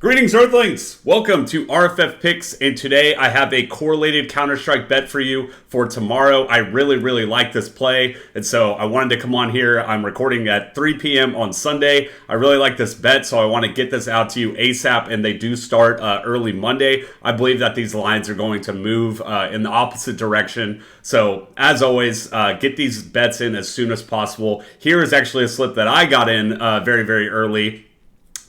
Greetings, Earthlings! Welcome to RFF Picks, and today I have a correlated Counter-Strike bet for you for tomorrow. I really like this play, and so I wanted to come on here. I'm recording at 3 p.m. on Sunday. I really like this bet, so I want to get this out to you ASAP, and they do start early Monday. I believe that these lines are going to move in the opposite direction. So, as always, get these bets in as soon as possible. Here is actually a slip that I got in very early.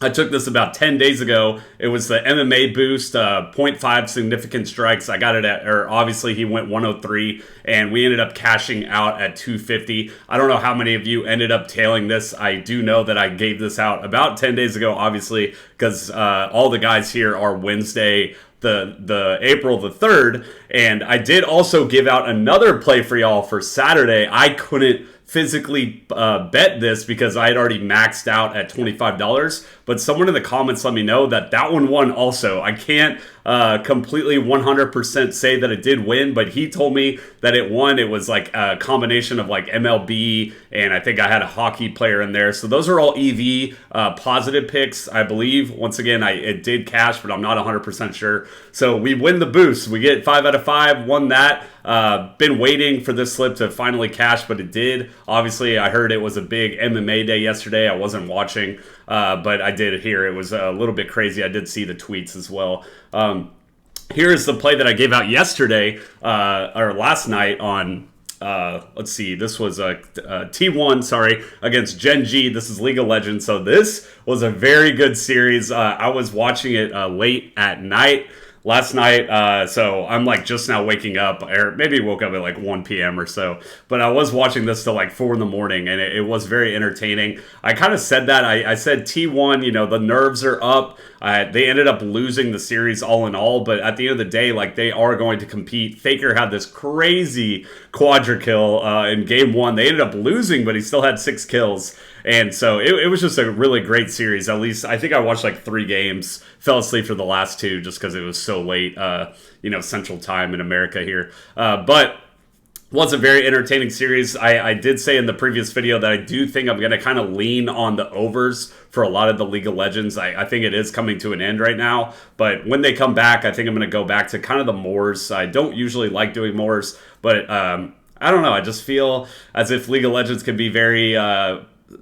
I took this about 10 days ago. It was the MMA boost, 0.5 significant strikes. I got it at, or obviously he went 103, and we ended up cashing out at 250. I don't know how many of you ended up tailing this. I do know that I gave this out about 10 days ago, obviously, because all the guys here are Wednesday, the April the 3rd, and I did also give out another play for y'all for Saturday. I couldn't physically bet this because I had already maxed out at $25, but someone in the comments let me know that that one won also. I can't completely 100% say that it did win, but he told me that it won. It was like a combination of like MLB, and I think I had a hockey player in there. So those are all EV positive picks, I believe. Once again, it did cash, but I'm not 100% sure. So we win the boost. We get 5 out of 5, won that. Been waiting for this slip to finally cash, but it did. Obviously, I heard it was a big MMA day yesterday. I wasn't watching, but I did hear it was a little bit crazy. I did see the tweets as well. Here's the play that I gave out yesterday, or last night on, let's see, this was a T1, sorry, against Gen G. This is League of Legends, so this was a very good series. I was watching it late at night last night, so I'm like just now waking up, or maybe woke up at like 1 p.m. or so, but I was watching this till like 4 in the morning, and it was very entertaining. I kind of said that, I said T1, you know, the nerves are up. They ended up losing the series all in all, but at the end of the day, like, they are going to compete. Faker had this crazy quadra kill in game 1. They ended up losing, but he still had 6 kills. And so it was just a really great series. At least I think I watched like 3 games, fell asleep for the last 2 just because it was so late, Central Time in America here. But was a very entertaining series. I did say in the previous video that I do think I'm going to kind of lean on the overs for a lot of the League of Legends. I think it is coming to an end right now, but when they come back, I think I'm going to go back to kind of the mores. I don't usually like doing mores, but I don't know. I just feel as if League of Legends can be very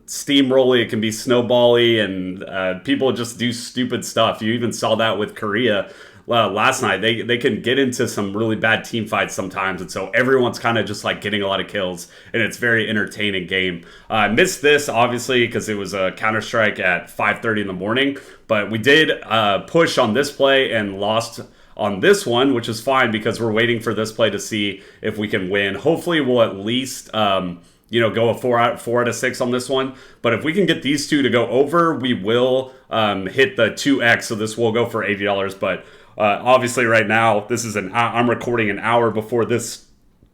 steamrolly, it can be snowbally, and people just do stupid stuff. You even saw that with Korea last night. They can get into some really bad team fights sometimes, and so everyone's kind of just like getting a lot of kills, and it's very entertaining game. I missed this obviously because it was a Counter-Strike at 5:30 in the morning, but we did push on this play and lost on this one, which is fine because we're waiting for this play to see if we can win. Hopefully we'll at least go a 4 out of 6 on this one. But if we can get these two to go over, we will hit the 2x. So this will go for $80. But obviously right now, I'm recording an hour before this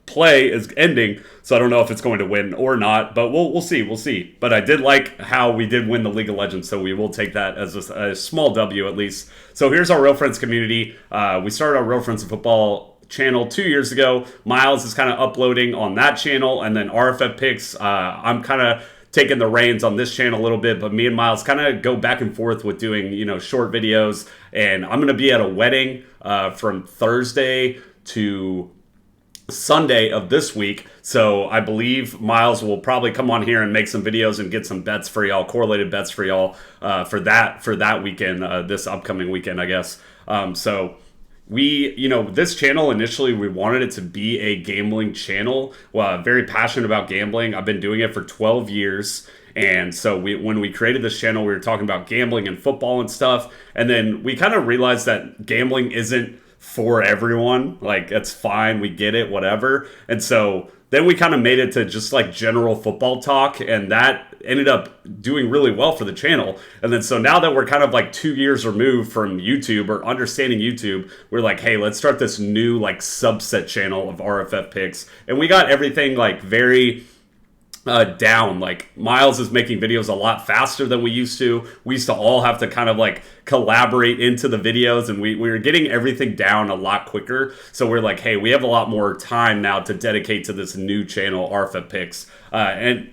play is ending, so I don't know if it's going to win or not, but we'll see. But I did like how we did win the League of Legends, so we will take that as a small W at least. So here's our Real Friends community. We started our Real Friends of Football channel 2 years ago. Miles is kind of uploading on that channel, and then RFF Picks, I'm kind of taking the reins on this channel a little bit, but me and Miles kind of go back and forth with doing, short videos, and I'm going to be at a wedding from Thursday to Sunday of this week, so I believe Miles will probably come on here and make some videos and get some bets for y'all, correlated bets for y'all for that weekend, this upcoming weekend, I guess. So this channel, initially, we wanted it to be a gambling channel. Well, very passionate about gambling. I've been doing it for 12 years. And so when we created this channel, we were talking about gambling and football and stuff. And then we kind of realized that gambling isn't for everyone. Like, it's fine. We get it, whatever. And so then we kind of made it to just like general football talk, and that ended up doing really well for the channel. And then so now that we're kind of like 2 years removed from YouTube or understanding YouTube, we're like, hey, let's start this new like subset channel of RFF Picks. And we got everything like very down. Like, Miles is making videos a lot faster than we used to. We used to all have to kind of like collaborate into the videos, and we were getting everything down a lot quicker. So we're like, hey, we have a lot more time now to dedicate to this new channel, RFF Picks. And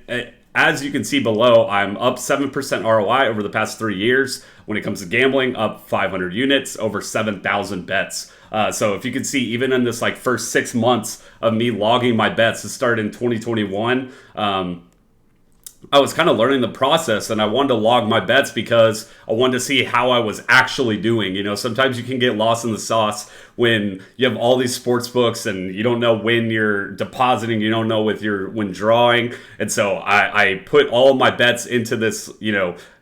as you can see below, I'm up 7% ROI over the past 3 years. When it comes to gambling, up 500 units, over 7,000 bets. So if you can see, even in this like first 6 months of me logging my bets, to start in 2021, I was kind of learning the process, and I wanted to log my bets because I wanted to see how I was actually doing. You know, sometimes you can get lost in the sauce when you have all these sports books and you don't know when you're depositing, you don't know when drawing. And so I put all my bets into this,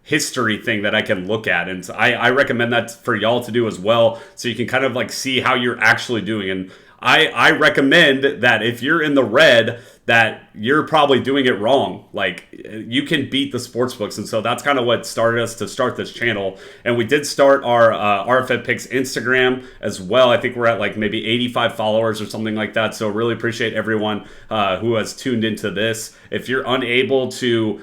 history thing that I can look at. And I recommend that for y'all to do as well, so you can kind of like see how you're actually doing. And I recommend that if you're in the red, that you're probably doing it wrong. Like, you can beat the sports books. And so that's kind of what started us to start this channel. And we did start our RFF Picks Instagram as well. I think we're at like maybe 85 followers or something like that. So really appreciate everyone who has tuned into this. If you're unable to,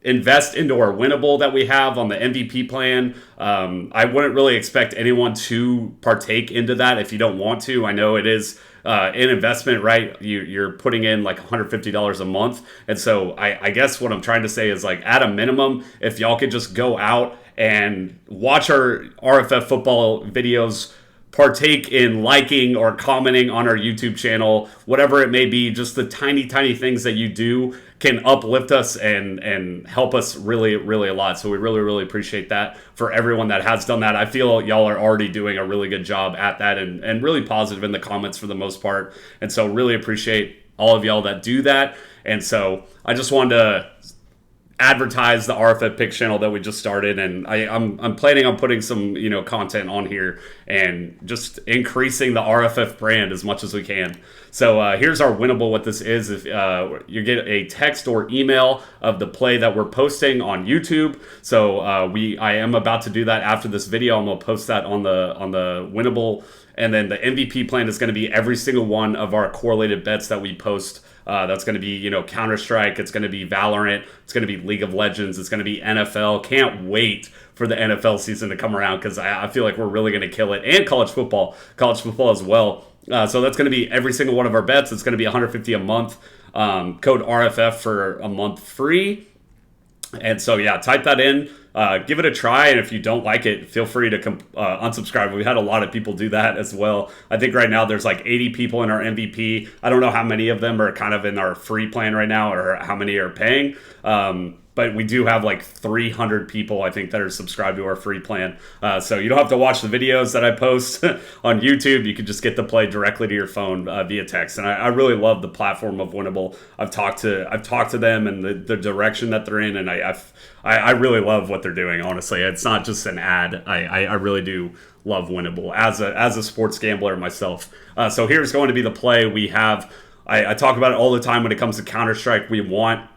invest into our Winnable that we have on the MVP plan, I wouldn't really expect anyone to partake into that if you don't want to. I know it is an investment, right? You're putting in like $150 a month. And so I guess what I'm trying to say is, like, at a minimum, if y'all could just go out and watch our RFF football videos, partake in liking or commenting on our YouTube channel, whatever it may be, just the tiny things that you do can uplift us and help us really, really a lot. So we really, really appreciate that for everyone that has done that. I feel y'all are already doing a really good job at that, and really positive in the comments for the most part. And so really appreciate all of y'all that do that. And so I just wanted to advertise the RFF Picks channel that we just started, and I'm planning on putting some content on here and just increasing the RFF brand as much as we can. So here's our Winnable. What this is, if you get a text or email of the play that we're posting on YouTube. So I am about to do that after this video. I'm gonna post that on the Winnable, and then the MVP plan is going to be every single one of our correlated bets that we post. That's going to be, Counter-Strike. It's going to be Valorant. It's going to be League of Legends. It's going to be NFL. Can't wait for the NFL season to come around, because I feel like we're really going to kill it. And college football as well. So that's going to be every single one of our bets. It's going to be $150 a month. Code RFF for a month free. And so, yeah, type that in. Give it a try, and if you don't like it, feel free to unsubscribe. We've had a lot of people do that as well. I think right now there's like 80 people in our MVP. I don't know how many of them are kind of in our free plan right now, or how many are paying. But we do have like 300 people, I think, that are subscribed to our free plan. So you don't have to watch the videos that I post on YouTube. You can just get the play directly to your phone via text. And I really love the platform of Winnable. I've talked to them and the direction that they're in, and I really love what they're doing. Honestly, it's not just an ad. I really do love Winnable as a sports gambler myself. So here's going to be the play we have. I talk about it all the time when it comes to Counter-Strike. We want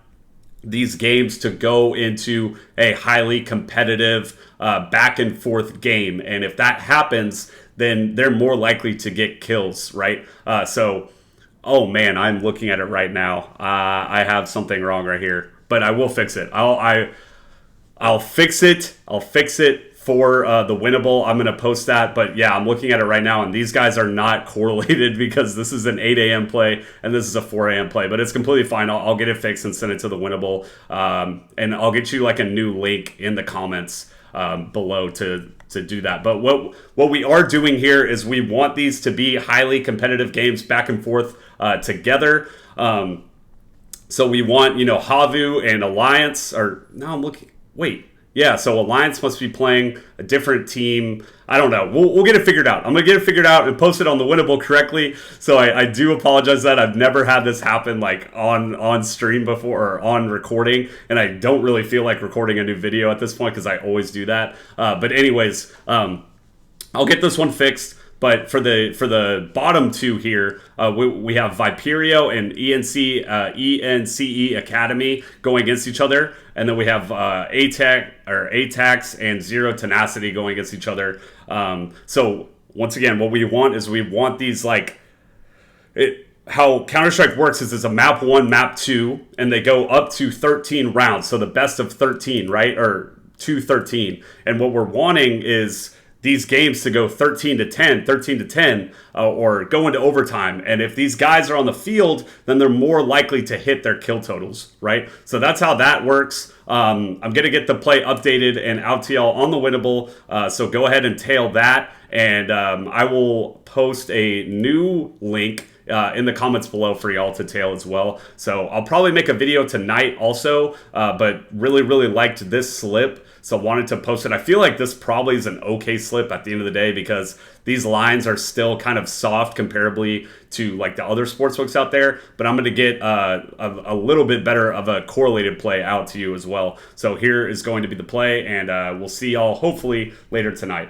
these games to go into a highly competitive back and forth game. And if that happens, then they're more likely to get kills, right? Oh man, I'm looking at it right now. I have something wrong right here, but I will fix it. I'll fix it. I'll fix it for the Winnable. I'm going to post that. But yeah, I'm looking at it right now, and these guys are not correlated because this is an 8 a.m. play and this is a 4 a.m. play. But it's completely fine. I'll get it fixed and send it to the Winnable. And I'll get you like a new link in the comments below to do that. But what we are doing here is we want these to be highly competitive games back and forth together. So we want, Havu and Alliance, or no, I'm looking, wait. Yeah, so Alliance must be playing a different team. I don't know. We'll get it figured out. I'm going to get it figured out and post it on the Winnable correctly. So I do apologize that I've never had this happen like on stream before, or on recording. And I don't really feel like recording a new video at this point because I always do that. But anyways, I'll get this one fixed. But for the bottom two here, we have Viperio and ENCE Academy going against each other, and then we have ATAX and Zero Tenacity going against each other. So once again, what we want is these how Counter-Strike works is it's a map 1, map 2, and they go up to 13 rounds. So the best of 13, right? Or to 13. And what we're wanting is these games to go 13-10, 13-10, or go into overtime. And if these guys are on the field, then they're more likely to hit their kill totals, right? So that's how that works. I'm going to get the play updated and out to y'all on the Winnable. So go ahead and tail that. And I will post a new link in the comments below for y'all to tail as well. So I'll probably make a video tonight also, but really, really liked this slip. So wanted to post it. I feel like this probably is an okay slip at the end of the day because these lines are still kind of soft comparably to like the other sportsbooks out there. But I'm going to get a little bit better of a correlated play out to you as well. So here is going to be the play, and we'll see y'all hopefully later tonight.